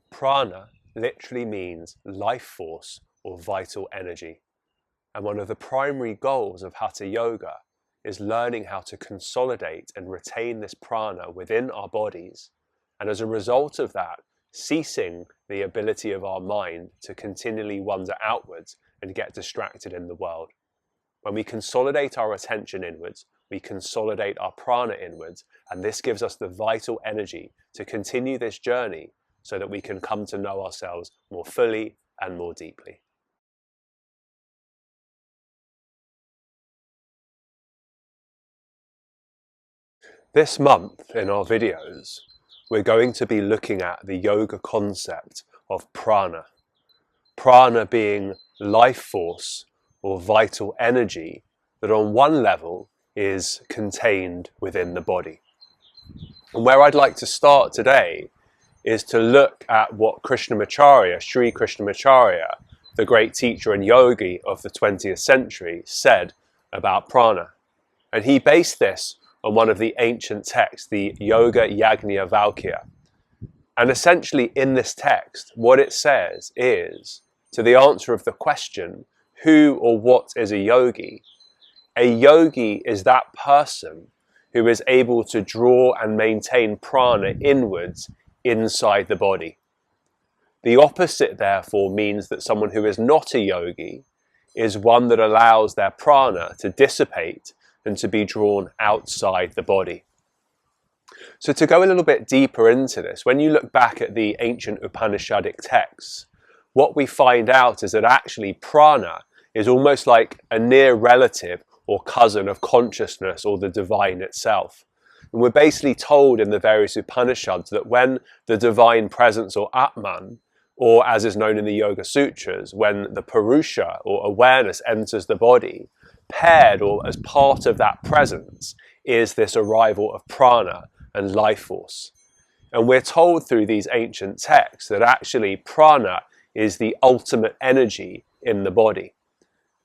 Prana literally means life force or vital energy. And one of the primary goals of Hatha Yoga is learning how to consolidate and retain this prana within our bodies. And as a result of that, ceasing the ability of our mind to continually wander outwards and get distracted in the world. When we consolidate our attention inwards, we consolidate our prana inwards, and this gives us the vital energy to continue this journey so that we can come to know ourselves more fully and more deeply. This month in our videos, we're going to be looking at the yoga concept of prana. Prana being life force or vital energy that on one level is contained within the body. And where I'd like to start today is to look at what Krishnamacharya, Sri Krishnamacharya, the great teacher and yogi of the 20th century, said about prana. And he based this on one of the ancient texts, the Yoga Yajna Valkya. And essentially in this text, what it says is, to the answer of the question, who or what is a yogi? A yogi is that person who is able to draw and maintain prana inwards inside the body. The opposite, therefore, means that someone who is not a yogi is one that allows their prana to dissipate and to be drawn outside the body. So to go a little bit deeper into this, when you look back at the ancient Upanishadic texts, what we find out is that actually prana is almost like a near relative or cousin of consciousness or the divine itself. And we're basically told in the various Upanishads that when the divine presence or Atman, or as is known in the Yoga Sutras, when the Purusha or awareness enters the body, paired or as part of that presence is this arrival of prana and life force. And we're told through these ancient texts that actually prana is the ultimate energy in the body.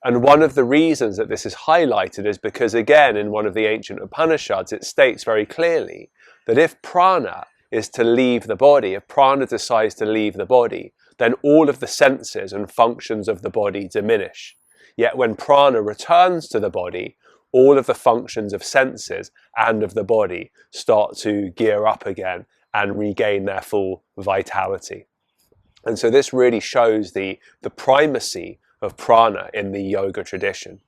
And one of the reasons that this is highlighted is because, again, in one of the ancient Upanishads, it states very clearly that if prana is to leave the body, if prana decides to leave the body, then all of the senses and functions of the body diminish. Yet when prana returns to the body, all of the functions of senses and of the body start to gear up again and regain their full vitality. And so this really shows the primacy of prana in the yoga tradition.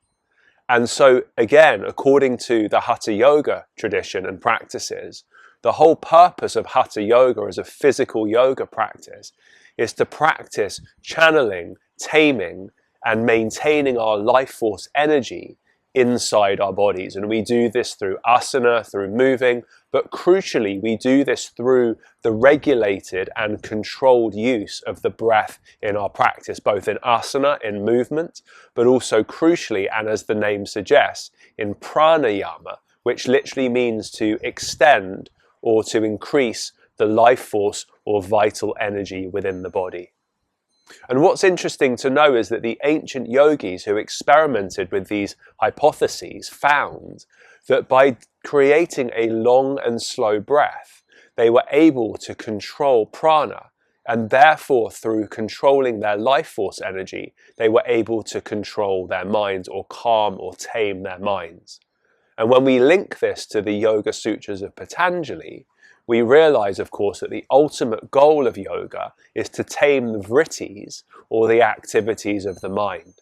And so again, according to the Hatha Yoga tradition and practices, the whole purpose of Hatha Yoga as a physical yoga practice is to practice channeling, taming, and maintaining our life force energy inside our bodies. And we do this through asana, through moving, but crucially we do this through the regulated and controlled use of the breath in our practice, both in asana, in movement, but also crucially, and as the name suggests, in pranayama, which literally means to extend or to increase the life force or vital energy within the body. And what's interesting to know is that the ancient yogis who experimented with these hypotheses found that by creating a long and slow breath, they were able to control prana, and therefore through controlling their life force energy, they were able to control their minds or calm or tame their minds. And when we link this to the Yoga Sutras of Patanjali, we realize, of course, that the ultimate goal of yoga is to tame the vrittis, or the activities of the mind.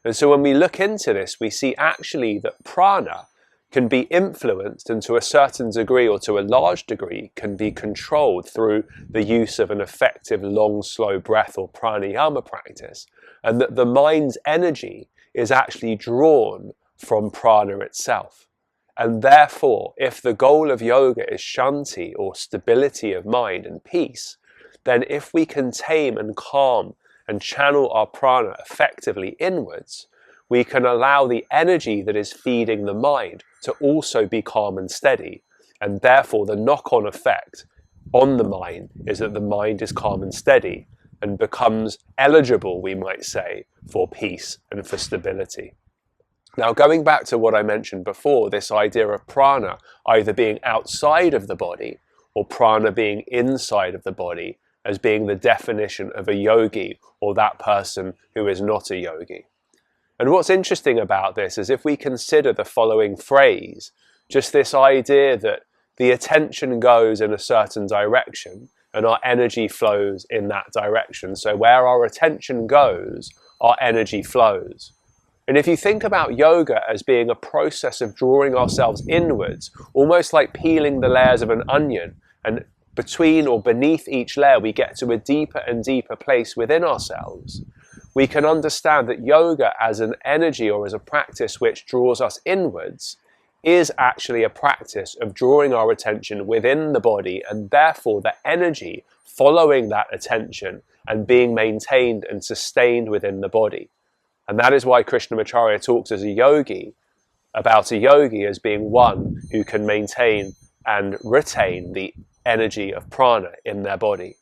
And so when we look into this, we see actually that prana can be influenced, and to a certain degree or to a large degree can be controlled through the use of an effective long, slow breath or pranayama practice, and that the mind's energy is actually drawn from prana itself. And therefore, if the goal of yoga is shanti or stability of mind and peace, then if we can tame and calm and channel our prana effectively inwards, we can allow the energy that is feeding the mind to also be calm and steady. And therefore, the knock-on effect on the mind is that the mind is calm and steady and becomes eligible, we might say, for peace and for stability. Now, going back to what I mentioned before, this idea of prana either being outside of the body or prana being inside of the body, as being the definition of a yogi or that person who is not a yogi. And what's interesting about this is if we consider the following phrase, just this idea that the attention goes in a certain direction and our energy flows in that direction. So where our attention goes, our energy flows. And if you think about yoga as being a process of drawing ourselves inwards, almost like peeling the layers of an onion, and between or beneath each layer we get to a deeper and deeper place within ourselves, we can understand that yoga as an energy or as a practice which draws us inwards is actually a practice of drawing our attention within the body, and therefore the energy following that attention and being maintained and sustained within the body. And that is why Krishnamacharya talks as a yogi about a yogi as being one who can maintain and retain the energy of prana in their body.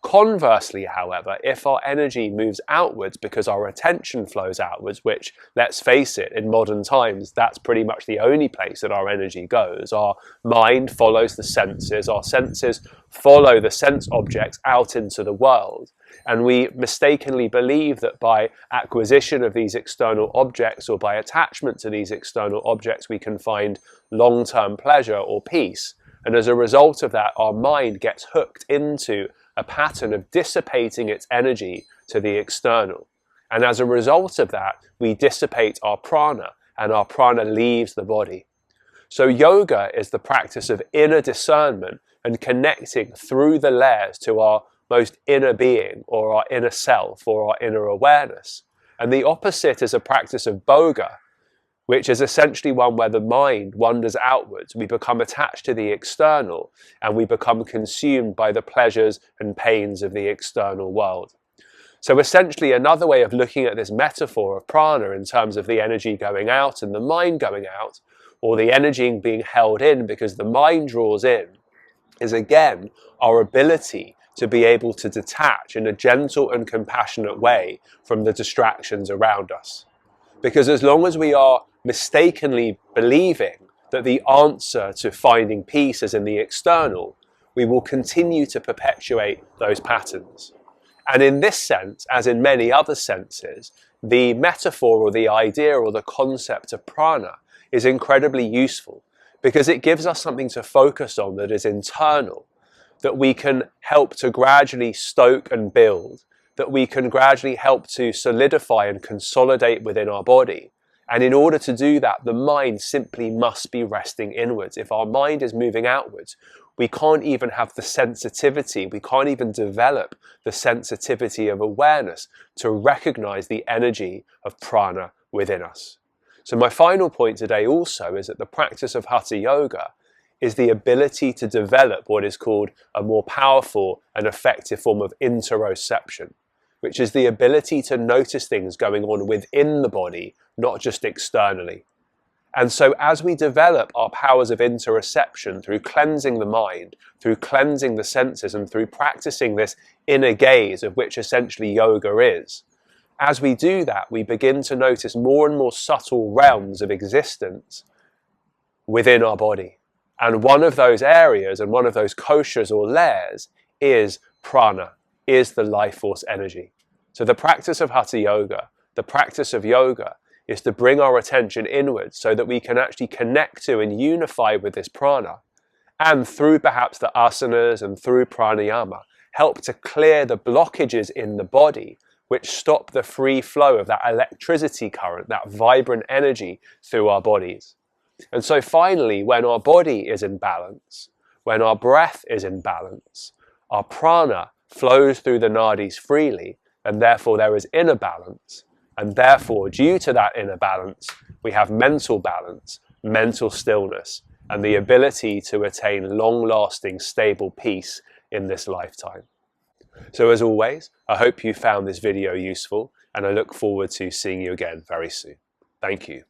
Conversely, however, if our energy moves outwards because our attention flows outwards, which, let's face it, in modern times, that's pretty much the only place that our energy goes. Our mind follows the senses, our senses follow the sense objects out into the world. And we mistakenly believe that by acquisition of these external objects or by attachment to these external objects, we can find long-term pleasure or peace. And as a result of that, our mind gets hooked into a pattern of dissipating its energy to the external. And as a result of that, we dissipate our prana, and our prana leaves the body. So yoga is the practice of inner discernment and connecting through the layers to our most inner being, or our inner self, or our inner awareness. And the opposite is a practice of boga, which is essentially one where the mind wanders outwards. We become attached to the external and we become consumed by the pleasures and pains of the external world. So essentially another way of looking at this metaphor of prana in terms of the energy going out and the mind going out, or the energy being held in because the mind draws in, is again our ability to be able to detach in a gentle and compassionate way from the distractions around us. Because as long as we are mistakenly believing that the answer to finding peace is in the external, we will continue to perpetuate those patterns. And in this sense, as in many other senses, the metaphor or the idea or the concept of prana is incredibly useful because it gives us something to focus on that is internal, that we can help to gradually stoke and build, that we can gradually help to solidify and consolidate within our body. And in order to do that, the mind simply must be resting inwards. If our mind is moving outwards, we can't even have the sensitivity, we can't even develop the sensitivity of awareness to recognize the energy of prana within us. So my final point today also is that the practice of Hatha Yoga is the ability to develop what is called a more powerful and effective form of interoception, which is the ability to notice things going on within the body, not just externally. And so as we develop our powers of interoception through cleansing the mind, through cleansing the senses, and through practicing this inner gaze, of which essentially yoga is, as we do that, we begin to notice more and more subtle realms of existence within our body. And one of those areas and one of those koshas or layers is prana, is the life force energy. So the practice of Hatha Yoga, the practice of yoga, is to bring our attention inwards so that we can actually connect to and unify with this prana. And through perhaps the asanas and through pranayama, help to clear the blockages in the body which stop the free flow of that electricity current, that vibrant energy through our bodies. And so finally, when our body is in balance, when our breath is in balance, our prana flows through the nadis freely, and therefore there is inner balance. And therefore, due to that inner balance, we have mental balance, mental stillness, and the ability to attain long-lasting, stable peace in this lifetime. So as always, I hope you found this video useful, and I look forward to seeing you again very soon. Thank you.